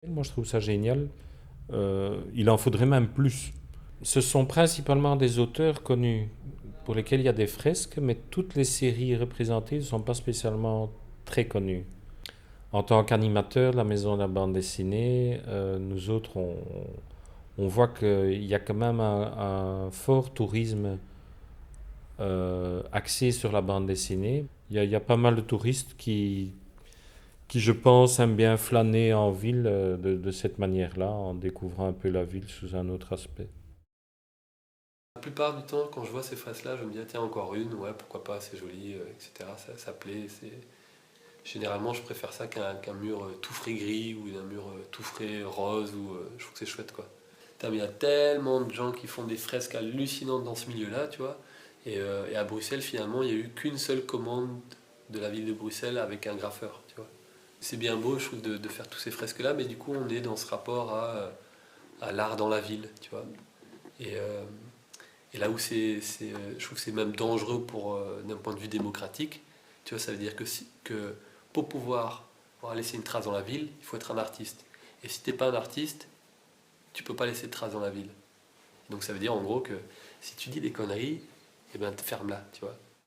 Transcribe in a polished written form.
Moi, je trouve ça génial. Il en faudrait même plus. Ce sont principalement des auteurs connus pour lesquels il y a des fresques, mais toutes les séries représentées ne sont pas spécialement très connues. En tant qu'animateur de la maison de la bande dessinée, nous autres, on voit qu'il y a quand même un fort tourisme axé sur la bande dessinée. Il y a pas mal de touristes qui, je pense, aiment bien flâner en ville de cette manière-là, en découvrant un peu la ville sous un autre aspect. La plupart du temps, quand je vois ces fresques-là, je me dis, ah, tiens, encore une, ouais, pourquoi pas, c'est joli, etc. Ça plaît. Généralement, je préfère ça qu'un mur tout frais gris ou un mur tout frais rose, je trouve que c'est chouette, quoi. Putain, mais il y a tellement de gens qui font des fresques hallucinantes dans ce milieu-là, tu vois. Et à Bruxelles, finalement, il n'y a eu qu'une seule commande de la ville de Bruxelles avec un graffeur, tu vois. C'est bien beau, je trouve, de faire tous ces fresques-là, mais du coup, on est dans ce rapport à l'art dans la ville, tu vois. Et, euh, et là où je trouve que c'est même dangereux d'un point de vue démocratique, tu vois, ça veut dire que pour pouvoir laisser une trace dans la ville, il faut être un artiste. Et si t'es pas un artiste, tu peux pas laisser de trace dans la ville. Donc ça veut dire en gros que si tu dis des conneries, eh ben ferme-la, tu vois.